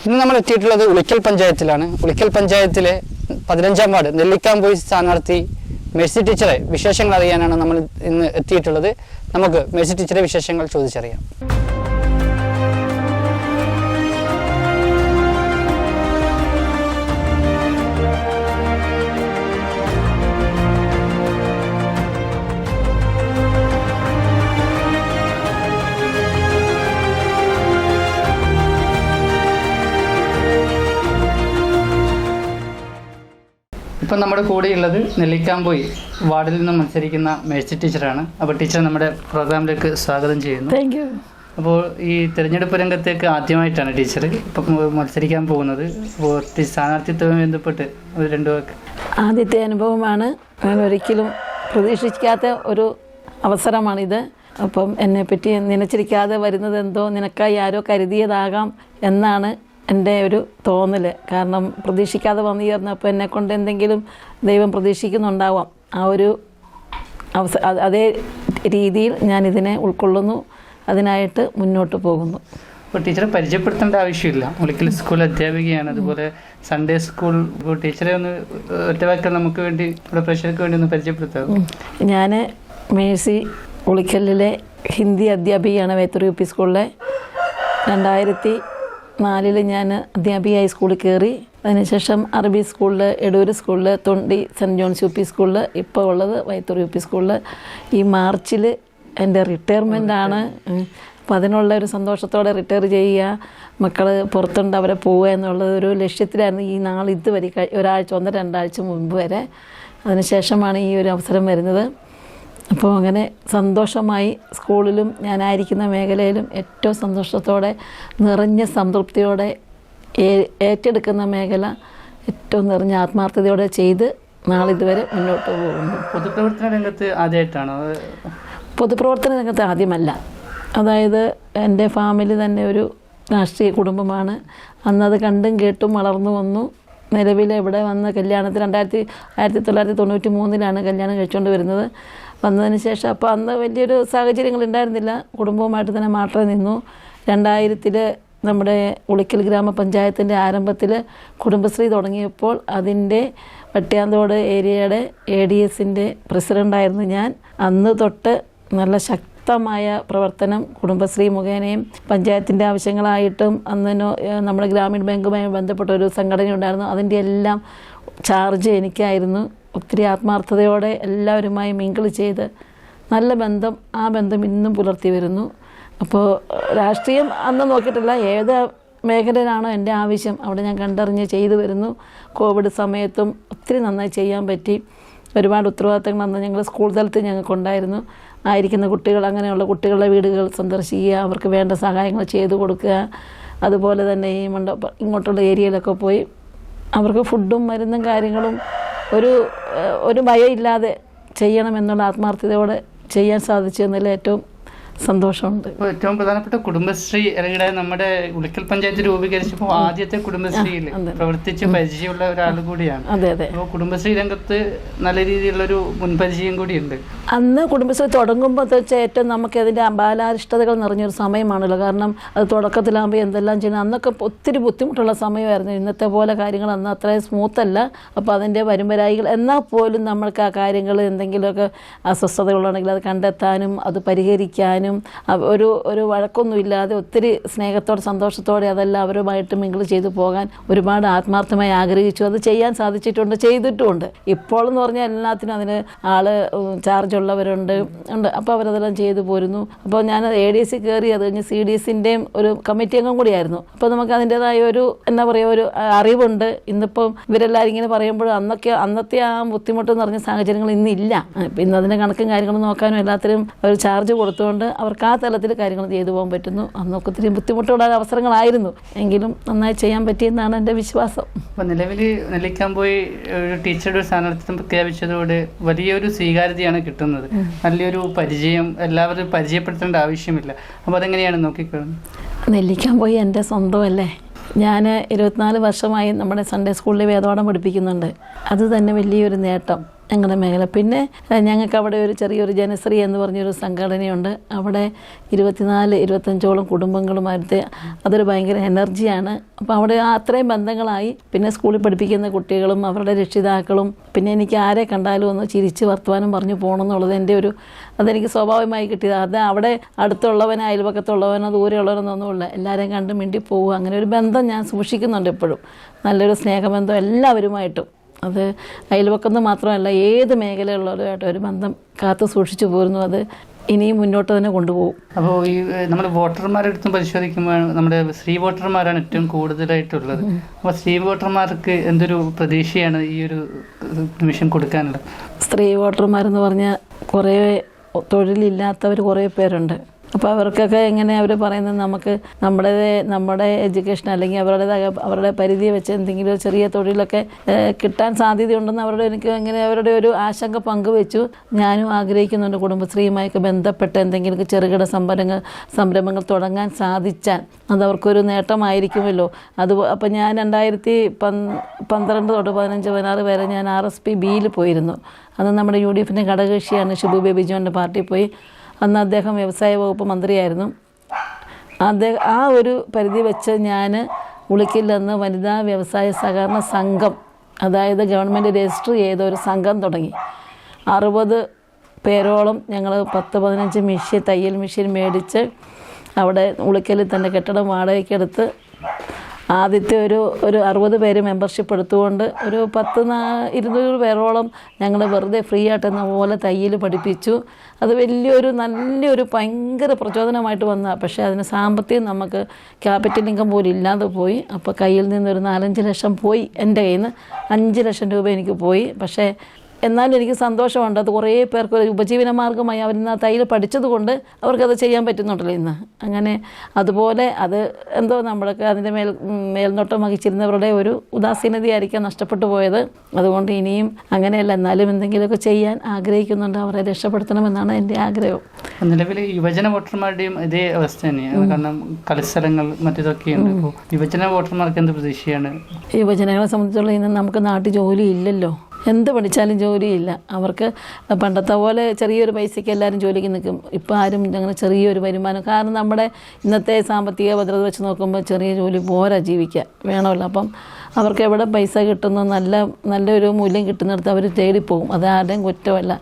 ഇന്ന് നമ്മൾ എത്തിയിട്ടുള്ളത് ഉളിക്കൽ പഞ്ചായത്തിലാണ്. ഉളിക്കൽ പഞ്ചായത്തിലെ 15-ാം വാർഡ് നെല്ലിക്കാംപോയി സ്ഥാനാർത്ഥി മേഴ്സി ടീച്ചറെ വിശേഷങ്ങൾ അറിയാനാണ് നമ്മൾ ഇന്ന് എത്തിയിട്ടുള്ളത്. നമുക്ക് മേഴ്സി ടീച്ചറെ വിശേഷങ്ങൾ ചോദിച്ചറിയാം. ഇപ്പം നമ്മുടെ കൂടെയുള്ളത് നെല്ലിക്കാംപോയി വാർഡിൽ നിന്ന് മത്സരിക്കുന്ന മേഴ്സി ടീച്ചറാണ്. അപ്പോൾ ടീച്ചർ നമ്മുടെ പ്രോഗ്രാമിലേക്ക് സ്വാഗതം ചെയ്യുന്നു. Thank you. അപ്പോൾ ഈ തിരഞ്ഞെടുപ്പ് രംഗത്തേക്ക് ആദ്യമായിട്ടാണ് ടീച്ചർ ഇപ്പം മത്സരിക്കാൻ പോകുന്നത്. അപ്പോൾ സ്ഥാനാർത്ഥിത്വവുമായി ബന്ധപ്പെട്ട് ഒരു രണ്ട് വാക്ക്. ആദ്യത്തെ അനുഭവമാണ്. ഞാൻ ഒരിക്കലും പ്രതീക്ഷിക്കാത്ത ഒരു അവസരമാണിത്. അപ്പം എന്നെപ്പറ്റി നനച്ചിരിക്കാതെ വരുന്നത് എന്തോ നിനക്കായി ആരോ കരുതിയതാകാം എന്നാണ് എൻ്റെ ഒരു തോന്നൽ. കാരണം പ്രതീക്ഷിക്കാതെ വന്നു ചേർന്നപ്പോൾ എന്നെക്കൊണ്ട് എന്തെങ്കിലും ദൈവം പ്രതീക്ഷിക്കുന്നുണ്ടാവാം. ആ ഒരു അതേ രീതിയിൽ ഞാനിതിനെ ഉൾക്കൊള്ളുന്നു, അതിനായിട്ട് മുന്നോട്ട് പോകുന്നു. അപ്പോൾ ടീച്ചറെ പരിചയപ്പെടുത്തേണ്ട ആവശ്യമില്ല. ഉളിക്കൽ സ്കൂൾ അധ്യാപികയാണ്, അതുപോലെ സൺഡേ സ്കൂൾ. ഇപ്പോൾ ടീച്ചറെ ഒന്ന് ഒറ്റവാക്കൽ നമുക്ക് വേണ്ടി ഇവിടെ പ്രേക്ഷകർക്ക് വേണ്ടി ഒന്ന് പരിചയപ്പെടുത്താം. ഞാൻ മേഴ്സി ഉളിക്കലിലെ ഹിന്ദി അധ്യാപികയാണ്. വേത്തൂർ യു പി സ്കൂളിലെ 2004 ഞാൻ അധ്യാപികയായി സ്കൂളിൽ കയറി. അതിനുശേഷം അറബി സ്കൂളിൽ, എടൂർ സ്കൂളിൽ, തൊണ്ടി സെൻറ്റ് ജോൺസ് യു പി സ്കൂളിൽ, ഇപ്പോൾ ഉള്ളത് വൈത്തൂർ യു പി സ്കൂളിൽ. ഈ മാർച്ചിൽ എൻ്റെ റിട്ടയർമെൻ്റാണ്. അപ്പോൾ അതിനുള്ള ഒരു സന്തോഷത്തോടെ റിട്ടയർ ചെയ്യുക, മക്കൾ പുറത്തുണ്ട് അവരെ പോവുക എന്നുള്ളത് ഒരു ലക്ഷ്യത്തിലായിരുന്നു ഈ നാൾ ഇതുവരെ ഒരാഴ്ച 1-2 മുമ്പ് വരെ. അതിനുശേഷമാണ് ഈ ഒരു അവസരം വരുന്നത്. അപ്പോൾ അങ്ങനെ സന്തോഷമായി സ്കൂളിലും ഞാനായിരിക്കുന്ന മേഖലയിലും ഏറ്റവും സന്തോഷത്തോടെ നിറഞ്ഞ സംതൃപ്തിയോടെ ഏറ്റെടുക്കുന്ന മേഖല ഏറ്റവും നിറഞ്ഞ ആത്മാർത്ഥതയോടെ ചെയ്ത് നാളിതുവരെ മുന്നോട്ട് പോകുന്നു. പൊതുപ്രവർത്തന രംഗത്ത് ആദ്യമായിട്ടാണോ? പൊതുപ്രവർത്തന രംഗത്ത് ആദ്യമല്ല. അതായത് എൻ്റെ ഫാമിലി തന്നെ ഒരു രാഷ്ട്രീയ കുടുംബമാണ്. അന്നത് കണ്ടും കേട്ടും വളർന്നു വന്നു. നിലവിൽ ഇവിടെ വന്ന കല്യാണത്തിന് 1993 കല്യാണം കഴിച്ചുകൊണ്ട് വരുന്നത്. വന്നതിന് ശേഷം അപ്പോൾ അന്ന് വലിയൊരു സാഹചര്യങ്ങൾ ഉണ്ടായിരുന്നില്ല. കുടുംബവുമായിട്ട് തന്നെ മാത്രമേ നിന്നു. 2000 നമ്മുടെ ഉളിക്കൽ ഗ്രാമപഞ്ചായത്തിൻ്റെ ആരംഭത്തിൽ കുടുംബശ്രീ തുടങ്ങിയപ്പോൾ അതിൻ്റെ വട്ടിയാന്തോട് ഏരിയയുടെ ADSൻ്റെ പ്രസിഡൻ്റായിരുന്നു ഞാൻ. അന്ന് തൊട്ട് നല്ല ശക്തമായ പ്രവർത്തനം കുടുംബശ്രീ മുഖേനയും പഞ്ചായത്തിൻ്റെ ആവശ്യങ്ങളായിട്ടും അന്ന് നമ്മുടെ ഗ്രാമീണ ബാങ്കുമായി ബന്ധപ്പെട്ട ഒരു സംഘടന ഉണ്ടായിരുന്നു. അതിൻ്റെ എല്ലാം ചാർജ് എനിക്കായിരുന്നു. ഒത്തിരി ആത്മാർത്ഥതയോടെ എല്ലാവരുമായി മിങ്കിൾ ചെയ്ത് നല്ല ബന്ധം, ആ ബന്ധം ഇന്നും പുലർത്തി വരുന്നു. അപ്പോൾ രാഷ്ട്രീയം അന്ന് നോക്കിയിട്ടില്ല, ഏത് മേഖലയിലാണോ എൻ്റെ ആവശ്യം അവിടെ ഞാൻ കണ്ടറിഞ്ഞ് ചെയ്തു വരുന്നു. കോവിഡ് സമയത്തും ഒത്തിരി നന്നായി ചെയ്യാൻ പറ്റി. ഒരുപാട് ഉത്തരവാദിത്തങ്ങൾ അന്ന് ഞങ്ങൾ സ്കൂൾ തലത്തിൽ ഞങ്ങൾക്കുണ്ടായിരുന്നു. ആയിരിക്കുന്ന കുട്ടികൾ, അങ്ങനെയുള്ള കുട്ടികളുടെ വീടുകൾ സന്ദർശിക്കുക, അവർക്ക് വേണ്ട സഹായങ്ങൾ ചെയ്തു കൊടുക്കുക. അതുപോലെ തന്നെ ഈ ഇങ്ങോട്ടുള്ള ഏരിയയിലൊക്കെ പോയി അവർക്ക് ഫുഡും മരുന്നും കാര്യങ്ങളും ഒരു ഭയമില്ലാതെ ചെയ്യണമെന്നുള്ള ആത്മാർത്ഥതയോടെ ചെയ്യാൻ സാധിച്ചു എന്നതിൽ ഏറ്റവും സന്തോഷമുണ്ട്. ഏറ്റവും പ്രധാനപ്പെട്ട കുടുംബശ്രീ അല്ലെങ്കിൽ നമ്മുടെ ഉളിക്കൽ പഞ്ചായത്ത് രൂപീകരിച്ചപ്പോൾ ആദ്യത്തെ കുടുംബശ്രീയിൽ പ്രവർത്തിച്ച് പരിചയമുള്ള ഒരാൾ കൂടിയാണ്. അതെ അതെ. അപ്പോൾ കുടുംബശ്രീ രംഗത്ത് നല്ല രീതിയിലുള്ളൊരു മുൻപരിചയം കൂടിയുണ്ട്. അന്ന് കുടുംബശ്രീ തുടങ്ങുമ്പോൾ വെച്ചാൽ ഏറ്റവും നമുക്ക് അതിൻ്റെ ബാലാരിഷ്ടതകൾ നിറഞ്ഞൊരു സമയമാണല്ലോ. കാരണം അത് തുടക്കത്തിലാകുമ്പോൾ എന്തെല്ലാം ചെയ്യണം. അന്നൊക്കെ ഒത്തിരി ബുദ്ധിമുട്ടുള്ള സമയമായിരുന്നു. ഇന്നത്തെ പോലെ കാര്യങ്ങൾ അന്ന് അത്രയും സ്മൂത്തല്ല. അപ്പോൾ അതിൻ്റെ വരുമ്പരായികൾ എന്നാൽ പോലും നമ്മൾക്ക് ആ കാര്യങ്ങൾ എന്തെങ്കിലുമൊക്കെ അസ്വസ്ഥതകളുണ്ടെങ്കിൽ അത് കണ്ടെത്താനും അത് പരിഹരിക്കാനും ഒരു വഴക്കൊന്നുമില്ലാതെ ഒത്തിരി സ്നേഹത്തോടെ സന്തോഷത്തോടെ അതെല്ലാം അവരുമായിട്ട് മിങ്കിൾ ചെയ്തു പോകാൻ ഒരുപാട് ആത്മാർത്ഥമായി ആഗ്രഹിച്ചു. അത് ചെയ്യാൻ സാധിച്ചിട്ടുണ്ട്, ചെയ്തിട്ടുമുണ്ട്. ഇപ്പോഴെന്ന് പറഞ്ഞാൽ എല്ലാത്തിനും അതിന് ചാർജ് ഉള്ളവരുണ്ട്. അപ്പോൾ അവരതെല്ലാം ചെയ്തു പോരുന്നു. അപ്പോൾ ഞാൻ ADC കയറി, അത് കഴിഞ്ഞ് CDSൻ്റെയും ഒരു കമ്മിറ്റി അംഗം കൂടിയായിരുന്നു. അപ്പോൾ നമുക്ക് അതിൻ്റെതായ ഒരു ഒരു അറിവുണ്ട്. ഇന്നിപ്പം ഇവരെല്ലാവരും ഇങ്ങനെ പറയുമ്പോൾ അന്നത്തെ ആ ബുദ്ധിമുട്ട് നിറഞ്ഞ സാഹചര്യങ്ങൾ ഇന്നില്ല. ഇന്ന് അതിൻ്റെ കണക്കും കാര്യങ്ങളും നോക്കാനും എല്ലാത്തിനും ഒരു ചാർജ് കൊടുത്തുകൊണ്ട് അവർക്ക് ആ തലത്തിൽ കാര്യങ്ങൾ ചെയ്തു പോകാൻ പറ്റുന്നു. അന്നൊക്കെ ഒത്തിരി ബുദ്ധിമുട്ടുള്ള അവസരങ്ങളായിരുന്നു, എങ്കിലും നന്നായി ചെയ്യാൻ പറ്റിയെന്നാണ് എൻ്റെ വിശ്വാസം. അപ്പോൾ നിലവിൽ നെല്ലിക്കാംപോയി ഒരു ടീച്ചറുടെ സ്ഥാനാർത്ഥിത്വം പ്രഖ്യാപിച്ചതോടെ വലിയൊരു സ്വീകാര്യതയാണ് കിട്ടുന്നത്. നല്ലൊരു പരിചയം, എല്ലാവരും പരിചയപ്പെടുത്തേണ്ട ആവശ്യമില്ല. അപ്പോൾ അതെങ്ങനെയാണ് നോക്കിക്കാണുന്നത്? നെല്ലിക്കാംപോയി എൻ്റെ സ്വന്തമല്ലേ. ഞാൻ 24 വർഷമായി നമ്മുടെ സൺഡേ സ്കൂളിൽ വേദപാഠം പഠിപ്പിക്കുന്നുണ്ട്. അത് തന്നെ വലിയൊരു നേട്ടം. ഞങ്ങളുടെ മേഖല. പിന്നെ ഞങ്ങൾക്ക് അവിടെ ഒരു ചെറിയൊരു ജനശ്രീ എന്ന് പറഞ്ഞൊരു സംഘടനയുണ്ട്. അവിടെ 24-25ഓളം കുടുംബങ്ങളുമായിട്ട് അതൊരു ഭയങ്കര എനർജിയാണ്. അപ്പോൾ അവിടെ അത്രയും ബന്ധങ്ങളായി. പിന്നെ സ്കൂളിൽ പഠിപ്പിക്കുന്ന കുട്ടികളും അവരുടെ രക്ഷിതാക്കളും, പിന്നെ എനിക്ക് ആരെ കണ്ടാലും ഒന്ന് ചിരിച്ച് വർത്തമാനം പറഞ്ഞു പോകണം എന്നുള്ളത് എൻ്റെ അതെനിക്ക് സ്വാഭാവികമായി കിട്ടിയത്. അത് അവിടെ അടുത്തുള്ളവനോ അയൽപക്കത്തുള്ളവനോ ദൂരെയുള്ളവരെന്നൊന്നുമില്ല, എല്ലാവരെയും കണ്ട് മിണ്ടി പോവുക. അങ്ങനെ ഒരു ബന്ധം ഞാൻ സൂക്ഷിക്കുന്നുണ്ട് എപ്പോഴും, നല്ലൊരു സ്നേഹബന്ധം എല്ലാവരുമായിട്ടും. അത് അയൽവക്കെന്ന് മാത്രമല്ല, ഏത് മേഖലയുള്ളവരുമായിട്ട് ഒരു ബന്ധം കാത്തു സൂക്ഷിച്ചു പോരുന്നു. അത് ഇനിയും മുന്നോട്ട് തന്നെ കൊണ്ടുപോകും. അപ്പോൾ ഈ നമ്മൾ വോട്ടർമാരുടെ അടുത്തും പരിശോധിക്കുമ്പോൾ നമ്മുടെ സ്ത്രീ വോട്ടർമാരാണ് ഏറ്റവും കൂടുതലായിട്ടുള്ളത്. അപ്പോൾ സ്ത്രീ വോട്ടർമാർക്ക് എന്തൊരു പ്രതീക്ഷയാണ് ഈ ഒരു നിമിഷം കൊടുക്കാനുള്ളത്? സ്ത്രീ വോട്ടർമാരെന്ന് പറഞ്ഞാൽ കുറേ തൊഴിലില്ലാത്തവർ കുറേ പേരുണ്ട്. അപ്പോൾ അവർക്കൊക്കെ എങ്ങനെ അവർ പറയുന്നത്, നമുക്ക് നമ്മുടെ എഡ്യൂക്കേഷൻ അല്ലെങ്കിൽ അവരുടെ പരിധിയെ വെച്ച് എന്തെങ്കിലും ഒരു ചെറിയ തൊഴിലൊക്കെ കിട്ടാൻ സാധ്യതയുണ്ടെന്ന് അവരുടെ ഒരു ആശങ്ക പങ്കുവെച്ചു. ഞാനും ആഗ്രഹിക്കുന്നുണ്ട് കുടുംബശ്രീയുമായൊക്കെ ബന്ധപ്പെട്ട് എന്തെങ്കിലും ചെറുകിട സംരംഭങ്ങൾ തുടങ്ങാൻ സാധിച്ചാൽ അതവർക്കൊരു നേട്ടമായിരിക്കുമല്ലോ. അപ്പോൾ ഞാൻ 2012 തൊട്ട് 15-16 വരെ ഞാൻ RSP ബിയിൽ പോയിരുന്നു. അന്ന് നമ്മുടെ UDF ഘടകകക്ഷിയാണ് ഷിബു ബേബി ജോണിൻ്റെ പാർട്ടിയിൽ പോയി. അന്ന് അദ്ദേഹം വ്യവസായ വകുപ്പ് മന്ത്രിയായിരുന്നു. ആ ഒരു പരിധി വെച്ച് ഞാൻ ഉളിക്കൽ നിന്ന് വനിതാ വ്യവസായ സഹകരണ സംഘം, അതായത് ഗവൺമെൻറ് രജിസ്റ്റർ ചെയ്ത ഒരു സംഘം തുടങ്ങി. 60 പേരോളം ഞങ്ങൾ 10-15 തയ്യൽ മെഷീൻ മേടിച്ച് അവിടെ ഉളിക്കലിൽ തന്നെ കെട്ടിടം വാടകയ്ക്കെടുത്ത് ആദ്യത്തെ ഒരു 60 പേര് മെമ്പർഷിപ്പ് എടുത്തുകൊണ്ട് ഒരു 10-200 പേരോളം ഞങ്ങൾ വെറുതെ ഫ്രീ ആയിട്ടെന്ന പോലെ തയ്യൽ പഠിപ്പിച്ചു. അത് നല്ലൊരു ഭയങ്കര പ്രചോദനമായിട്ട് വന്നതാണ്. പക്ഷേ അതിന് സാമ്പത്തികം നമുക്ക് ക്യാപിറ്റൽ ഇൻകം പോലും ഇല്ലാതെ പോയി. അപ്പോൾ കയ്യിൽ നിന്നൊരു 4-5 ലക്ഷം പോയി. എൻ്റെ കയ്യിൽ നിന്ന് 5 ലക്ഷം രൂപ എനിക്ക് പോയി. പക്ഷേ എന്നാലും എനിക്ക് സന്തോഷമുണ്ട്. അത് കുറേ പേർക്ക് ഒരു ഉപജീവന മാർഗ്ഗമായി അവരിന്ന് ആ തയ്യൽ പഠിച്ചത് കൊണ്ട് അവർക്കത് ചെയ്യാൻ പറ്റുന്നുണ്ടല്ലോ ഇന്ന്. അങ്ങനെ അതുപോലെ അത് എന്തോ നമ്മളൊക്കെ അതിൻ്റെ മേൽനോട്ടം വഹിച്ചിരുന്നവരുടെ ഒരു ഉദാസീനതയായിരിക്കാം നഷ്ടപ്പെട്ടു പോയത്. അതുകൊണ്ട് ഇനിയും അങ്ങനെയല്ല, എന്നാലും എന്തെങ്കിലുമൊക്കെ ചെയ്യാൻ ആഗ്രഹിക്കുന്നുണ്ട്. അവരെ രക്ഷപ്പെടുത്തണമെന്നാണ് എൻ്റെ ആഗ്രഹം. നിലവിൽ യുവജന വോട്ടർമാരുടെയും ഇതേ അവസ്ഥ തന്നെയാണ്. കാരണം കളിസ്ഥലങ്ങൾ മറ്റിതൊക്കെയുണ്ട്. അപ്പോൾ യുവജന വോട്ടർമാർക്ക് എന്ത് പ്രതീക്ഷയാണ്? യുവജനങ്ങളെ സംബന്ധിച്ചുള്ള ഇന്ന് നമുക്ക് നാട്ടിൽ ജോലി ഇല്ലല്ലോ. എന്ത് പഠിച്ചാലും ജോലിയില്ല. അവർക്ക് പണ്ടത്തെ പോലെ ചെറിയൊരു പൈസയ്ക്ക് എല്ലാവരും ജോലിക്ക് നിൽക്കും. ഇപ്പോൾ ആരും അങ്ങനെ ചെറിയൊരു വരുമാനം, കാരണം നമ്മുടെ ഇന്നത്തെ സാമ്പത്തിക ഭദ്രത വെച്ച് നോക്കുമ്പോൾ ചെറിയ ജോലി പോരാ, ജീവിക്കാൻ വേണമല്ലോ. അപ്പം അവർക്ക് എവിടെ പൈസ കിട്ടുന്നു, നല്ലൊരു മൂല്യം കിട്ടുന്നിടത്ത് അവർ തേടിപ്പോകും. അത് ആരുടെയും കുറ്റമല്ല.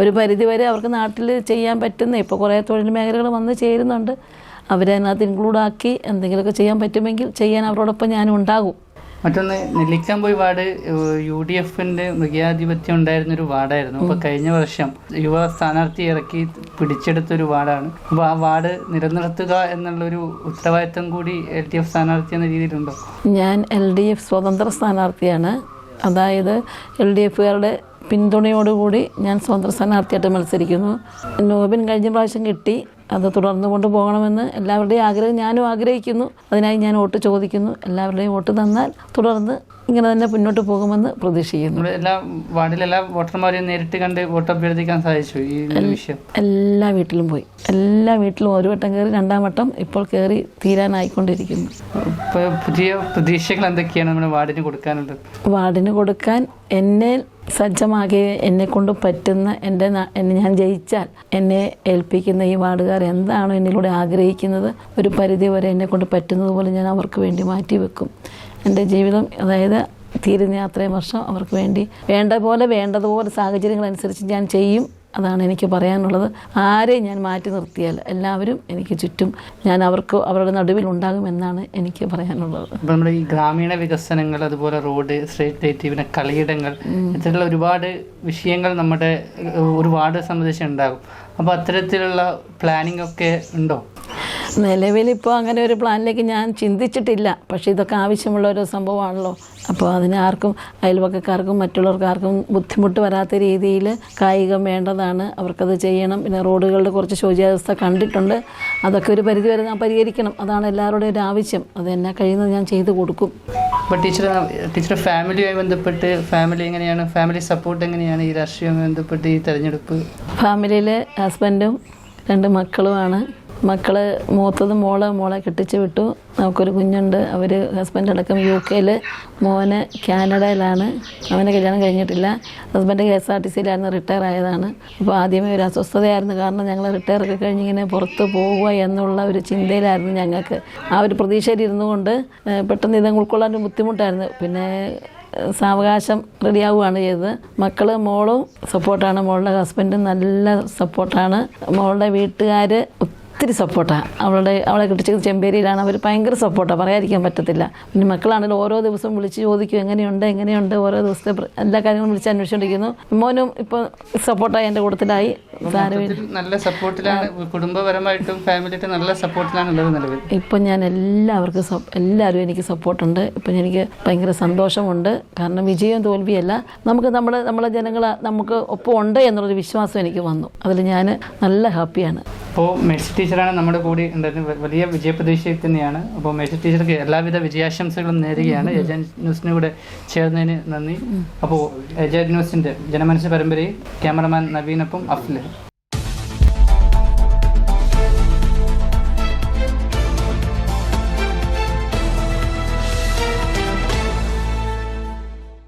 ഒരു പരിധിവരെ അവർക്ക് നാട്ടിൽ ചെയ്യാൻ പറ്റുന്ന ഇപ്പോൾ കുറേ തൊഴിൽ മേഖലകൾ വന്ന് ചേരുന്നുണ്ട്. അവരെ അതിനകത്ത് ഇൻക്ലൂഡാക്കി എന്തെങ്കിലുമൊക്കെ ചെയ്യാൻ പറ്റുമെങ്കിൽ ചെയ്യാൻ അവരോടൊപ്പം ഞാനും ഉണ്ടാകും. മറ്റൊന്ന്, നെല്ലിക്കാംപോയി വാർഡ് UDF മൃഗാധിപത്യം ഉണ്ടായിരുന്നൊരു വാർഡായിരുന്നു. അപ്പോൾ കഴിഞ്ഞ വർഷം യുവ സ്ഥാനാർത്ഥി ഇറക്കി പിടിച്ചെടുത്തൊരു വാർഡാണ്. അപ്പോൾ ആ വാർഡ് നിലനിർത്തുക എന്നുള്ളൊരു ഉത്തരവാദിത്വം കൂടി LDF സ്ഥാനാർത്ഥി എന്ന രീതിയിലുണ്ടോ? ഞാൻ LDF സ്വതന്ത്ര സ്ഥാനാർത്ഥിയാണ്. അതായത് LDFകാരുടെ പിന്തുണയോടുകൂടി ഞാൻ സ്വതന്ത്ര സ്ഥാനാർത്ഥിയായിട്ട് മത്സരിക്കുന്നു. നോബിൻ കഴിഞ്ഞ പ്രാവശ്യം കിട്ടി. അത് തുടർന്നു കൊണ്ടുപോകണമെന്ന് എല്ലാവരുടെയും ആഗ്രഹം ഞാനും ആഗ്രഹിക്കുന്നു. അതിനായി ഞാൻ വോട്ട് ചോദിക്കുന്നു. എല്ലാവരുടെയും വോട്ട് തന്നാൽ തുടർന്ന് ഇങ്ങനെ തന്നെ മുന്നോട്ട് പോകുമെന്ന് പ്രതീക്ഷിക്കുന്നു. വാർഡിലെല്ലാ വോട്ടർമാരെയും നേരിട്ട് കണ്ട് വോട്ട് അഭ്യർത്ഥിക്കാൻ സാധിച്ചു ഈ വിഷയം? എല്ലാ വീട്ടിലും പോയി. എല്ലാ വീട്ടിലും ഒരു വട്ടം കയറി, 2ാം വട്ടം ഇപ്പോൾ കയറി തീരാനായിക്കൊണ്ടിരിക്കുന്നു. പുതിയ പ്രതീക്ഷകൾ എന്തൊക്കെയാണ് നമ്മുടെ വാർഡിന് കൊടുക്കാനുള്ളത്? വാർഡിന് കൊടുക്കാൻ എന്നെ സജ്ജമാക്കി എന്നെക്കൊണ്ട് പറ്റുന്ന ഞാൻ ജയിച്ചാൽ എന്നെ ഏൽപ്പിക്കുന്ന ഈ വാർഡുകാർ എന്താണോ എന്നിലൂടെ ആഗ്രഹിക്കുന്നത്, ഒരു പരിധി വരെ എന്നെക്കൊണ്ട് പറ്റുന്നത് പോലെ ഞാൻ അവർക്ക് വേണ്ടി മാറ്റിവെക്കും. എൻ്റെ ജീവിതം, അതായത് തീരുന്ന അത്രയും വർഷം അവർക്ക് വേണ്ടി വേണ്ടതുപോലെ സാഹചര്യങ്ങളനുസരിച്ച് ഞാൻ ചെയ്യും. അതാണ് എനിക്ക് പറയാനുള്ളത്. ആരെയും ഞാൻ മാറ്റി നിർത്തിയാൽ എല്ലാവരും എനിക്ക് ചുറ്റും ഞാൻ അവരുടെ നടുവിൽ ഉണ്ടാകുമെന്നാണ് എനിക്ക് പറയാനുള്ളത്. അപ്പോൾ നമ്മുടെ ഈ ഗ്രാമീണ വികസനങ്ങൾ, അതുപോലെ റോഡ്, സ്ട്രീറ്റ് ലൈറ്റ്, പിന്നെ കളിയിടങ്ങൾ, ഇത്തരത്തിലുള്ള ഒരുപാട് വിഷയങ്ങൾ നമ്മുടെ ഒരു വാർഡ് സംബന്ധിച്ച് ഉണ്ടാകും. അപ്പോൾ അത്തരത്തിലുള്ള പ്ലാനിംഗ് ഒക്കെ ഉണ്ടോ? നിലവിലിപ്പോൾ അങ്ങനെ ഒരു പ്ലാനിലേക്ക് ഞാൻ ചിന്തിച്ചിട്ടില്ല. പക്ഷേ ഇതൊക്കെ ആവശ്യമുള്ള ഒരു സംഭവമാണല്ലോ. അപ്പോൾ അതിന് ആർക്കും, അയൽവക്കക്കാർക്കും മറ്റുള്ളവർക്കാർക്കും ബുദ്ധിമുട്ട് വരാത്ത രീതിയിൽ കായികം വേണ്ടതാണ്. അവർക്കത് ചെയ്യണം. പിന്നെ റോഡുകളുടെ കുറച്ച് ശോചാവസ്ഥ കണ്ടിട്ടുണ്ട്. അതൊക്കെ ഒരു പരിധി വരെ ഞാൻ പരിഹരിക്കണം. അതാണ് എല്ലാവരുടെയും ഒരു ആവശ്യം. അത് എന്നെ കഴിയുന്നത് ഞാൻ ചെയ്തു കൊടുക്കും. അപ്പോൾ ടീച്ചർ ഫാമിലിയുമായി ബന്ധപ്പെട്ട് ഫാമിലി സപ്പോർട്ട് എങ്ങനെയാണ് ഈ രാഷ്ട്രീയവുമായി ബന്ധപ്പെട്ട് ഈ തെരഞ്ഞെടുപ്പ്? ഫാമിലിയിൽ ഹസ്ബൻഡും 2 മക്കളുമാണ്. മക്കള് മൂത്തത് മോളെ കെട്ടിച്ച് വിട്ടു. നമുക്കൊരു കുഞ്ഞുണ്ട്. അവർ ഹസ്ബൻഡ് അടക്കം UK, മോന് കാനഡയിലാണ്. അവനെ കല്യാണം കഴിഞ്ഞിട്ടില്ല. ഹസ്ബൻഡ് KSRTCയിലായിരുന്നു, റിട്ടയർ ആയതാണ്. അപ്പോൾ ആദ്യമേ ഒരു അസ്വസ്ഥതയായിരുന്നു. കാരണം ഞങ്ങൾ റിട്ടയറൊക്കെ കഴിഞ്ഞിങ്ങനെ പുറത്ത് പോവുക എന്നുള്ള ഒരു ചിന്തയിലായിരുന്നു ഞങ്ങൾക്ക്. ആ ഒരു പ്രതീക്ഷയിലിരുന്നു കൊണ്ട് പെട്ടെന്ന് ഇതങ്ങ് ഉൾക്കൊള്ളാൻ ഒരു ബുദ്ധിമുട്ടായിരുന്നു. പിന്നെ സാവകാശം റെഡിയാവുകയാണ് ചെയ്തത്. മക്കൾ മോളും സപ്പോർട്ടാണ്, മോളുടെ ഹസ്ബൻഡും നല്ല സപ്പോർട്ടാണ്, മോളുടെ വീട്ടുകാർ ഒത്തിരി സപ്പോർട്ടാണ്. അവളെ കെട്ടിച്ചത് ചെമ്പേരിയിലാണ്. അവർ ഭയങ്കര സപ്പോർട്ടാണ്, പറയാതിരിക്കാൻ പറ്റത്തില്ല. പിന്നെ മക്കളാണെങ്കിലും ഓരോ ദിവസവും വിളിച്ച് ചോദിക്കും എങ്ങനെയുണ്ട്. ഓരോ ദിവസത്തെ എല്ലാ കാര്യങ്ങളും വിളിച്ച് അന്വേഷിച്ചുകൊണ്ടിരിക്കുന്നു. മോനും ഇപ്പോൾ സപ്പോർട്ടായി, എൻ്റെ കൂട്ടത്തിലായി. നല്ല സപ്പോർട്ടിലാണ്, കുടുംബപരമായിട്ടും ഫാമിലിയായിട്ടും നല്ല സപ്പോർട്ടിലാണ് ഉള്ളത് നിലവിൽ. ഇപ്പം ഞാൻ എല്ലാവരും എനിക്ക് സപ്പോർട്ടുണ്ട്. ഇപ്പം എനിക്ക് ഭയങ്കര സന്തോഷമുണ്ട്. കാരണം വിജയവും തോൽവിയല്ല, നമുക്ക് നമ്മളെ ജനങ്ങൾ നമുക്ക് ഒപ്പം ഉണ്ട് എന്നുള്ളൊരു വിശ്വാസം എനിക്ക് വന്നു. അതിൽ ഞാൻ നല്ല ഹാപ്പിയാണ്. അപ്പോൾ മേഴ്സി ടീച്ചറാണ് നമ്മുടെ കൂടെ ഉണ്ടായിരുന്നത്. വലിയ വിജയപ്രതീക്ഷയിൽ തന്നെയാണ്. അപ്പോൾ മേഴ്സി ടീച്ചർക്ക് എല്ലാവിധ വിജയാശംസകളും നേരുകയാണ്. ഏജന്റ് ന്യൂസിന് കൂടെ ചേർന്നതിന് നന്ദി. അപ്പോൾ ഏജന്റ് ന്യൂസിൻ്റെ ജനമനസ്സ് പരമ്പരയിൽ ക്യാമറമാൻ നവീനൊപ്പം അഫ്ലഹ്.